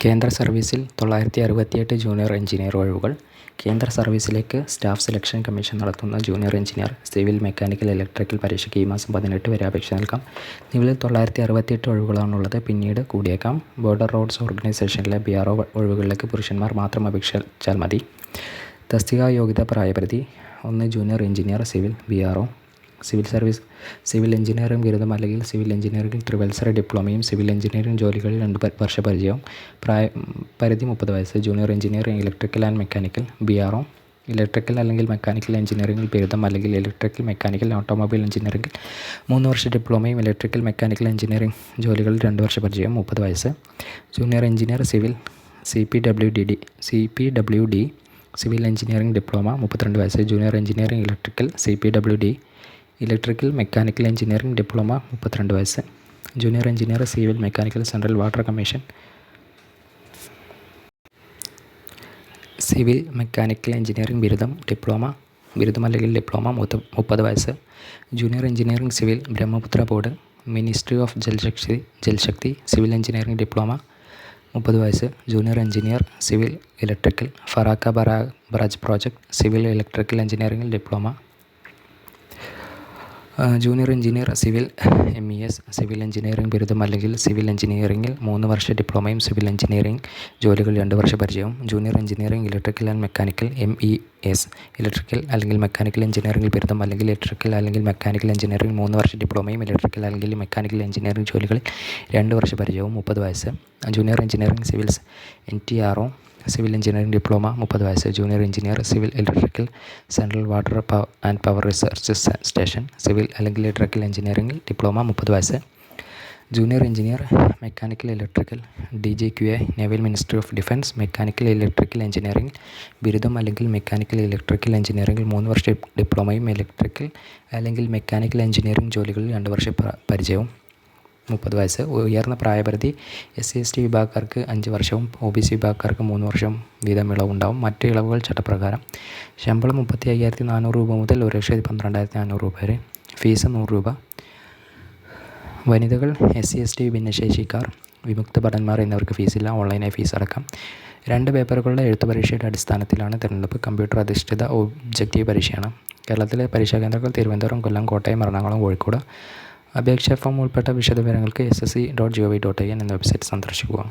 കേന്ദ്ര സർവീസിൽ 968 junior engineer ഒഴിവുകൾ. കേന്ദ്ര സർവീസിലേക്ക് സ്റ്റാഫ് സെലക്ഷൻ കമ്മീഷൻ നടത്തുന്ന junior engineer, civil, mechanical, electrical പരീക്ഷയ്ക്ക് ഈ മാസം 18 വരെ അപേക്ഷ നൽകാം. നിലവിൽ 968 ഒഴിവുകളാണുള്ളത്. പിന്നീട് കൂടിയേക്കാം. ബോർഡർ റോഡ്സ് ഓർഗനൈസേഷനിലെ BRO ഒഴിവുകളിലേക്ക് പുരുഷന്മാർ മാത്രം അപേക്ഷിച്ചാൽ മതി. തസ്തിക യോഗ്യത പ്രായപരിധി: 1 junior engineer, civil, BRO. Civil service: civil engineering ബിരുദം അല്ലെങ്കിൽ സിവിൽ എഞ്ചിനീയറിംഗിൽ ത്രിവത്സര ഡിപ്ലോമയും സിവിൽ എഞ്ചിനീയറിംഗ് ജോലികളിൽ 2 വർഷ പരിചയവും. പരിധി 30 വയസ്സ്. Junior engineering electrical and mechanical, BRO. Electrical അല്ലെങ്കിൽ മെക്കാനിക്കൽ എഞ്ചിനീയറിംഗിൽ ബിരുദം അല്ലെങ്കിൽ ഇലക്ട്രിക്കൽ, മെക്കാനിക്കൽ, ഓട്ടോമൊബൈൽ എഞ്ചിനീയറിംഗിൽ 3 വർഷ ഡിപ്ലോമയും ഇലക്ട്രിക്കൽ, മെക്കാനിക്കൽ എഞ്ചിനീയറിംഗ് ജോലികളിൽ 2 വർഷ പരിചയം. 30 വയസ്സ്. Junior engineer civil, CPWD civil engineering diploma, 32 വയസ്സ്. Junior engineering electrical, CPWD electrical, mechanical engineering diploma, 32 വയസ്സ്. Junior engineer civil, mechanical, central water commission, civil, mechanical engineering ബിരുദം അല്ലെങ്കിൽ diploma, 30 വയസ്സ്. Junior engineering civil, Brahmaputra board, ministry of Jal Shakti civil engineering diploma, 30 വയസ്സ്. Junior engineer civil, electrical, Farakka barrage project civil electrical എഞ്ചിനീയറിംഗിൽ diploma. Junior engineer civil, MES civil engineering ബിരുദം അല്ലെങ്കിൽ civil എഞ്ചിനീയറിംഗിൽ 3 വർഷ ഡിപ്ലോമയും civil engineering ജോലികൾ 2 വർഷ പരിചയവും. Junior engineering electrical and mechanical, MES electrical അല്ലെങ്കിൽ mechanical എഞ്ചിനീയറിംഗിൽ ബിരുദം അല്ലെങ്കിൽ ഇലക്ട്രിക്കൽ അല്ലെങ്കിൽ മെക്കാനിക്കൽ എഞ്ചിനീയറിംഗ് 3 വർഷ ഡിപ്ലോമയും ഇലക്ട്രിക്കൽ അല്ലെങ്കിൽ മെക്കാനിക്കൽ എഞ്ചിനീയറിംഗ് ജോലികളിൽ 2 വർഷ പരിചയവും. 30 വയസ്സ്. Junior engineering civils, NTRO civil engineering diploma, 30 വയസ്സ്. Junior engineer civil electrical, central water and power research station civil അല്ലെങ്കിൽ ഇലക്ട്രിക്കൽ എഞ്ചിനീയറിംഗിൽ ഡിപ്ലോമ, 30 വയസ്സ്. Junior engineer mechanical electrical, DGQA naval ministry of defence mechanical electrical എഞ്ചിനീയറിംഗിൽ ബിരുദം അല്ലെങ്കിൽ mechanical electrical എഞ്ചിനീയറിംഗിൽ 3 വർഷ ഡിപ്ലോമയും electrical അല്ലെങ്കിൽ mechanical engineering ജോലികളിൽ 2 വർഷ പരിചയവും. 30 വയസ്സ്. ഉയർന്ന പ്രായപരിധി: SC/ST വിഭാഗക്കാർക്ക് 5 വർഷവും OBC വിഭാഗക്കാർക്ക് 3 വർഷവും വീതം ഇളവുണ്ടാവും. മറ്റ് ഇളവുകൾ ചട്ടപ്രകാരം. ശമ്പളം 35,400 രൂപ മുതൽ 1,12,400 രൂപ വരെ. ഫീസ് 100 രൂപ. വനിതകൾ, SC/ST ഭിന്നശേഷിക്കാർ, വിമുക്ത ഭടന്മാർ എന്നിവർക്ക് ഫീസില്ല. ഓൺലൈനായി ഫീസ് അടക്കാം. 2 പേപ്പറുകളുടെ എഴുത്തു പരീക്ഷയുടെ അടിസ്ഥാനത്തിലാണ് തിരഞ്ഞെടുപ്പ്. കമ്പ്യൂട്ടർ അധിഷ്ഠിത ഒബ്ജക്റ്റീവ് പരീക്ഷയാണ്. കേരളത്തിലെ പരീക്ഷാ കേന്ദ്രങ്ങൾ തിരുവനന്തപുരം, കൊല്ലം, കോട്ടയം, എറണാകുളം, കോഴിക്കോട്. അപേക്ഷാ ഫോം ഉൾപ്പെട്ട വിശദവിവരങ്ങൾക്ക് ssc.gov.in എന്ന വെബ്സൈറ്റ് സന്ദർശിക്കുക.